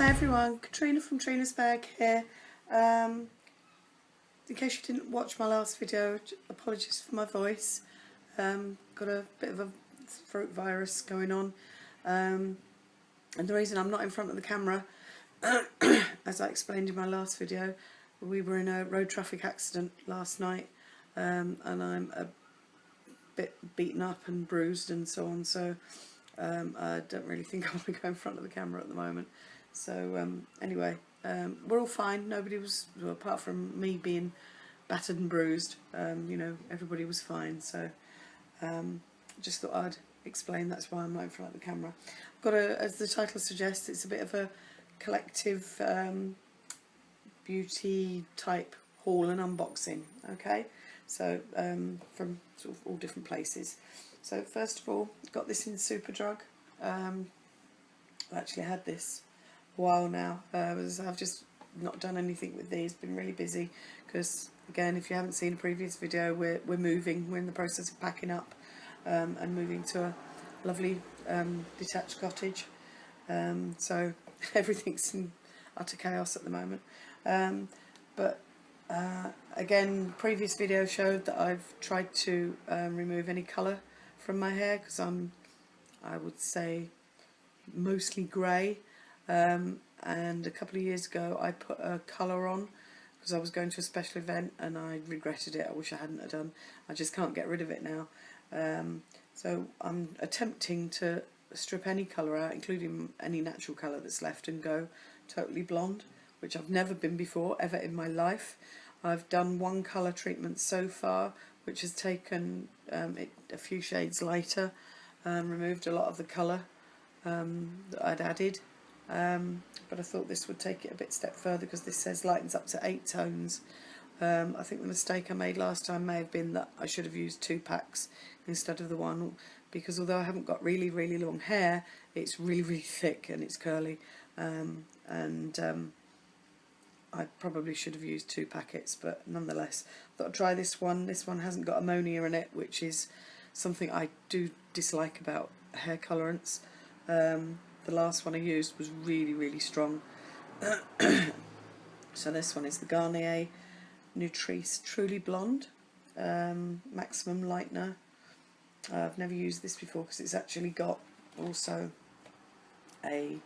Hi everyone, Katrina from Trina's Bag here. In case you didn't watch my last video, apologies for my voice. Got a bit of a throat virus going on, and the reason I'm not in front of the camera, as I explained in my last video, we were in a road traffic accident last night, and I'm a bit beaten up and bruised and so on, so I don't really think I want to go in front of the camera at the moment. So anyway, we're all fine. Nobody was, well, apart from me being battered and bruised, you know, everybody was fine. So just thought I'd explain that's why I'm not in front of the camera. I've got a, as the title suggests, it's a bit of a collective beauty type haul and unboxing. Okay, so from sort of all different places. So first of all, got this in Superdrug. I actually had this a while now. I've just not done anything with these. Been really busy because, again, if you haven't seen a previous video, we're moving. We're in the process of packing up and moving to a lovely detached cottage. So everything's in utter chaos at the moment. But again, previous video showed that I've tried to remove any colour from my hair because I would say, mostly grey. And a couple of years ago I put a colour on because I was going to a special event and I regretted it. I wish I hadn't have done. I just can't get rid of it now. So I'm attempting to strip any colour out, including any natural colour that's left, and go totally blonde, which I've never been before, ever in my life. I've done one colour treatment so far, which has taken it a few shades lighter, removed a lot of the colour that I'd added. But I thought this would take it a bit step further because this says lightens up to 8 tones. I think the mistake I made last time may have been that I should have used 2 packs instead of the one, because although I haven't got really long hair, it's really thick and it's curly, I probably should have used 2 packets, but nonetheless, I thought I'd try this one. This one hasn't got ammonia in it, which is something I do dislike about hair colorants. The last one I used was really strong. So this one is the Garnier Nutrice Truly Blonde Maximum Lightener. I've never used this before because it's actually got also a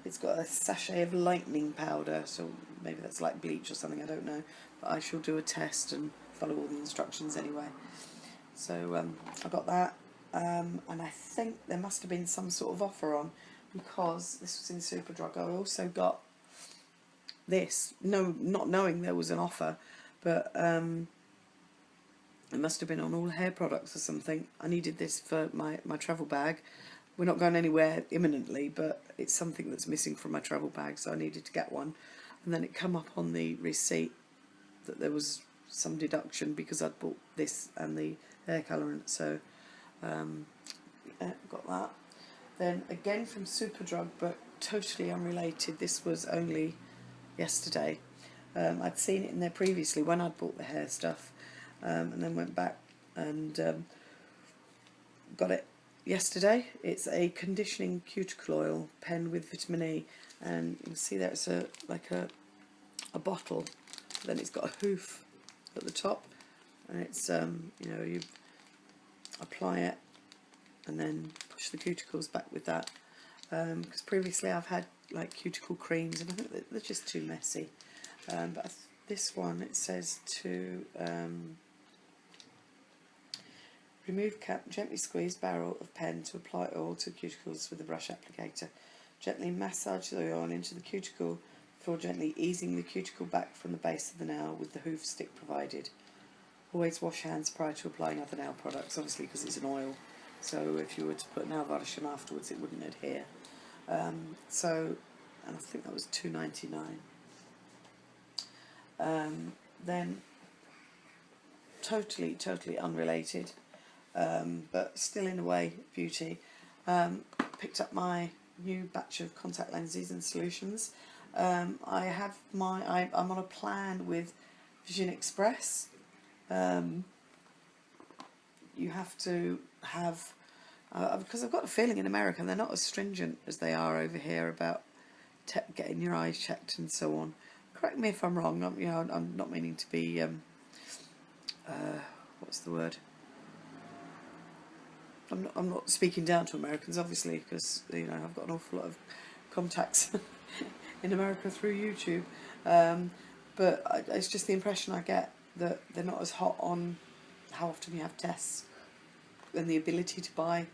it's got a sachet of lightening powder, so maybe that's like bleach or something, I don't know, but I shall do a test and follow all the instructions anyway. So I got that, and I think there must have been some sort of offer on, because this was in Superdrug. I also got this, not knowing there was an offer, but it must have been on all hair products or something. I needed this for my travel bag. We're not going anywhere imminently, but it's something that's missing from my travel bag, so I needed to get one. And then it come up on the receipt that there was some deduction because I'd bought this and the hair colorant, so yeah, got that. Then again from Superdrug, but totally unrelated, this was only yesterday. I'd seen it in there previously when I'd bought the hair stuff, and then went back and got it yesterday. It's a conditioning cuticle oil pen with vitamin E, and you can see there it's like a bottle, then it's got a hoof at the top, and it's you know, you apply it and then push the cuticles back with that, because previously I've had like cuticle creams and I think they're just too messy, but this one, it says to remove cap, gently squeeze barrel of pen to apply oil to cuticles with a brush applicator. Gently massage the oil into the cuticle before gently easing the cuticle back from the base of the nail with the hoof stick provided. Always wash hands prior to applying other nail products, obviously because it's an oil, so if you were to put nail varnish on afterwards it wouldn't adhere. So, and I think that was £2.99. Then totally unrelated, but still in a way beauty, picked up my new batch of contact lenses and solutions. I'm on a plan with Vision Express. You have to have because I've got a feeling in America they're not as stringent as they are over here about getting your eyes checked and so on. Correct me if I'm wrong. I'm not meaning to be what's the word? I'm not speaking down to Americans, obviously, because I've got an awful lot of contacts in America through YouTube. But it's just the impression I get that they're not as hot on how often you have tests and the ability to buy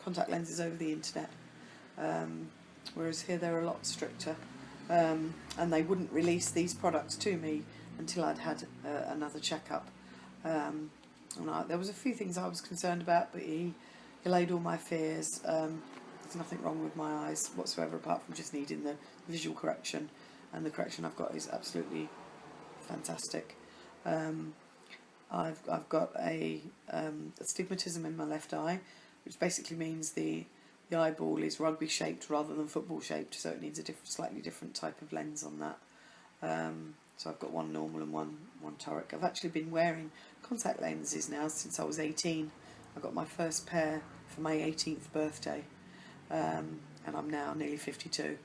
contact lenses over the internet. Whereas here they're a lot stricter, and they wouldn't release these products to me until I'd had another checkup. And there was a few things I was concerned about, but he allayed all my fears. There's nothing wrong with my eyes whatsoever, apart from just needing the visual correction, and the correction I've got is absolutely fantastic. I've got a astigmatism in my left eye, which basically means the eyeball is rugby shaped rather than football shaped, so it needs a slightly different type of lens on that. So I've got one normal and one toric. I've actually been wearing contact lenses now since I was 18. I got my first pair for my 18th birthday, and I'm now nearly 52.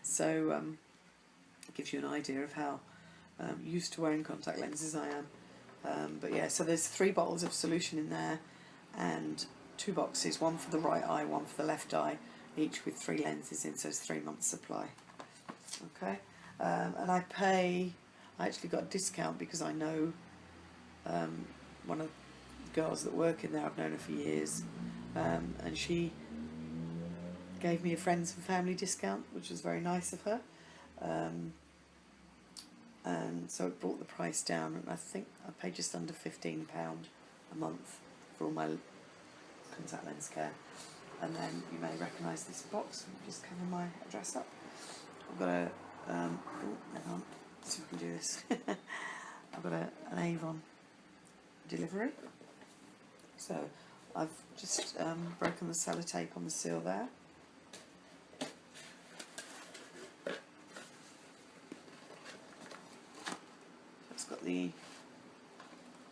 So it gives you an idea of how used to wearing contact lenses I am. But yeah, so there's 3 bottles of solution in there, and 2 boxes, one for the right eye, one for the left eye, each with 3 lenses in, so it's 3 months supply. Okay. And I actually got a discount because I know one of the girls that work in there. I've known her for years, and she gave me a friends and family discount, which was very nice of her, and so it brought the price down, and I think I paid just under £15 a month for all my contact lens care. And then you may recognise this box. Let me just cover my address up. I've got a hang on, let's see if we can do this. I've got an Avon delivery. So I've just broken the sellotape on the seal there. So it's got the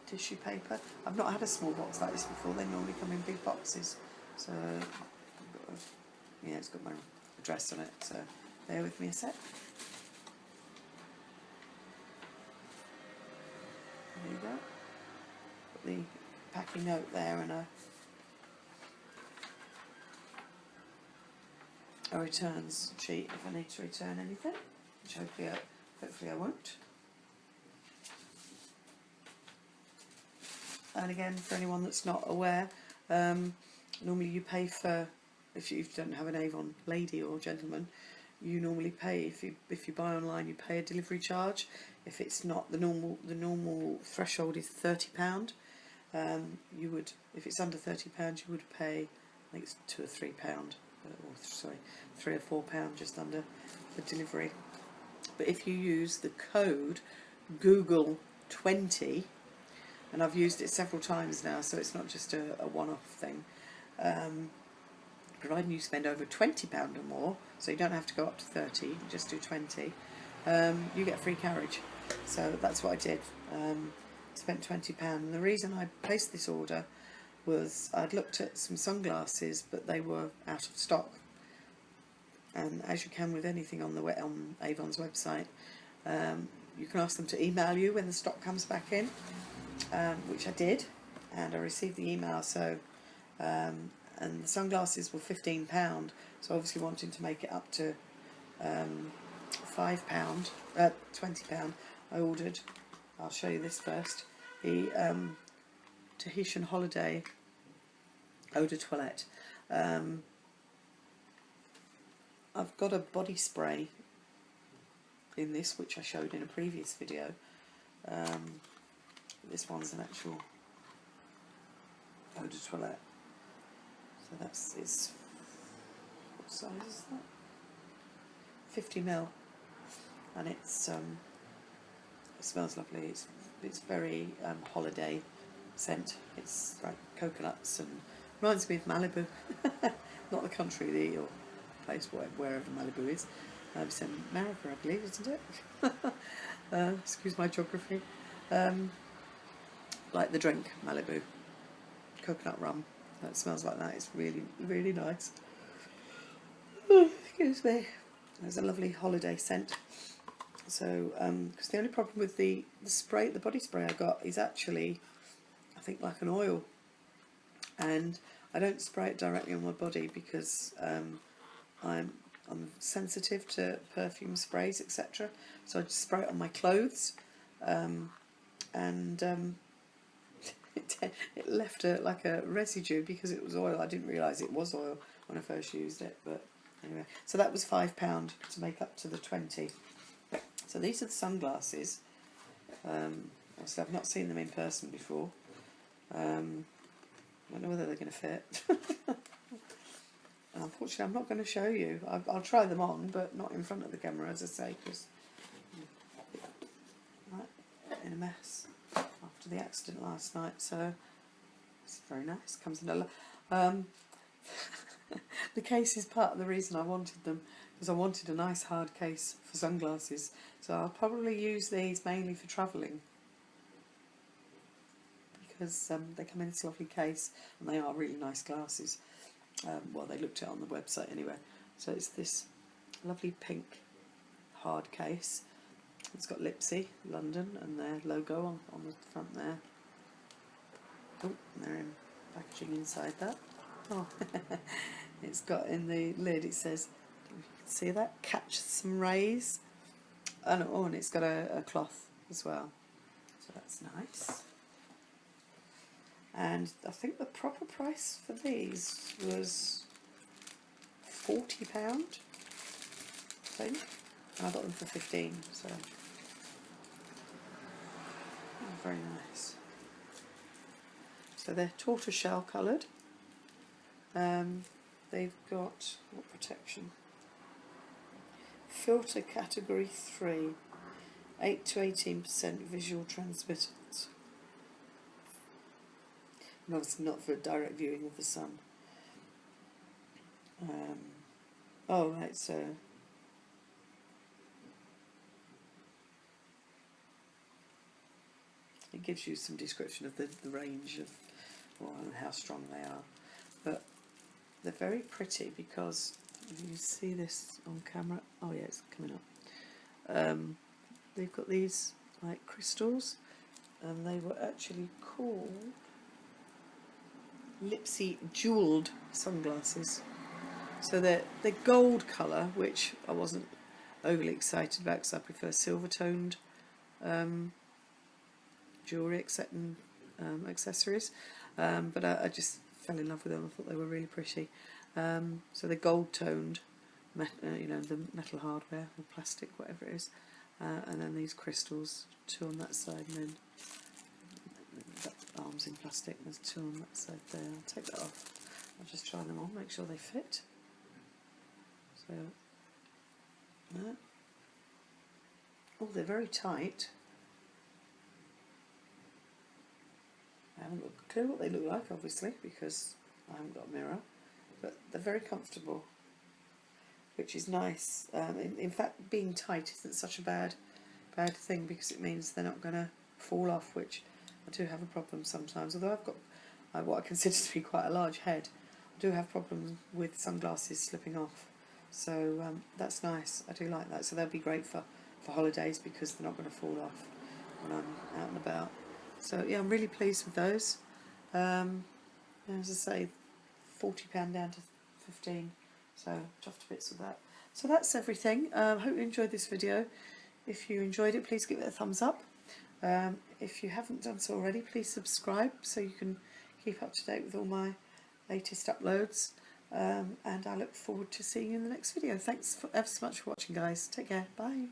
tissue paper. I've not had a small box like this before. They normally come in big boxes. So yeah, it's got my address on it. So bear with me a sec. There you go. Got the packing note there and a returns sheet if I need to return anything, which hopefully I won't. And again, for anyone that's not aware, normally you pay for, if you don't have an Avon lady or gentleman, you normally pay, if you buy online, you pay a delivery charge. If it's not, the normal threshold is £30. You would, if it's under £30, you would pay, I think it's £2 or £3, or sorry, £3 or £4 just under for delivery. But if you use the code Google20, and I've used it several times now, so it's not just a one-off thing. Providing you spend over £20 or more, so you don't have to go up to 30, just do 20, you get free carriage. So that's what I did. Spent £20, and the reason I placed this order was I'd looked at some sunglasses, but they were out of stock. And as you can with anything on Avon's website, you can ask them to email you when the stock comes back in, which I did, and I received the email. So and the sunglasses were £15, so obviously wanting to make it up to £20, I ordered, I'll show you this first, the Tahitian Holiday Eau de Toilette. I've got a body spray in this, which I showed in a previous video. This one's an actual Eau de Toilette. So it's what size is that? 50ml, and it smells lovely. It's very holiday scent. It's like coconuts and reminds me of Malibu. Not the country, or place wherever Malibu is. It's in America, I believe, isn't it? Excuse my geography. Like the drink Malibu, coconut rum. That smells like that. It's really, really nice. Oh, excuse me. There's a lovely holiday scent. So, because the only problem with the spray, the body spray I got, is actually, I think, like an oil, and I don't spray it directly on my body because I'm sensitive to perfume sprays, etc. So I just spray it on my clothes, and it left like a residue because it was oil. I didn't realise it was oil when I first used it, but anyway. So that was £5 to make up to the 20. So these are the sunglasses. Obviously I've not seen them in person before. I don't know whether they're going to fit. And unfortunately I'm not going to show you. I'll try them on, but not in front of the camera, as I say, because I'm in a mess after the accident last night. So it's very nice. Comes in a the case is part of the reason I wanted them, because I wanted a nice hard case for sunglasses. So I'll probably use these mainly for travelling, because they come in this lovely case and they are really nice glasses. Well, they looked at it on the website anyway. So it's this lovely pink hard case. It's got Lipsy London and their logo on the front there. Oh, and they're in packaging inside that. Oh, it's got in the lid, it says, see that? Catch some rays. Oh, and it's got a cloth as well. So that's nice. And I think the proper price for these was £40, I think. And I got them for 15, so very nice. So they're tortoiseshell coloured. They've got, what protection? Filter category 3, 8 to 18% visual transmittance. And obviously not for direct viewing of the sun. Oh right, so it gives you some description of the range of, or how strong they are. But they're very pretty because you see this on camera. Oh yeah, it's coming up. They've got these like crystals, and they were actually called Lipsy jewelled sunglasses. So they're gold colour, which I wasn't overly excited about because I prefer silver toned jewellery and accessories. But I just fell in love with them. I thought they were really pretty. So they're gold toned, you know, the metal hardware or plastic, whatever it is. And then these crystals, 2 on that side, and then that arms in plastic. There's 2 on that side there. I'll take that off. I'll just try them on, make sure they fit. So, oh, they're very tight. I haven't got a clue what they look like, obviously, because I haven't got a mirror. But they're very comfortable, which is nice. In fact, being tight isn't such a bad thing, because it means they're not going to fall off, which I do have a problem sometimes. Although I've got what I consider to be quite a large head, I do have problems with sunglasses slipping off. So that's nice. I do like that. So they'll be great for holidays, because they're not going to fall off when I'm out and about. So yeah, I'm really pleased with those. As I say, £40 down to 15. So chuffed to bits with that. So that's everything. Hope you enjoyed this video. If you enjoyed it, please give it a thumbs up. If you haven't done so already, please subscribe so you can keep up to date with all my latest uploads. And I look forward to seeing you in the next video. Thanks ever so much for watching, guys. Take care. Bye.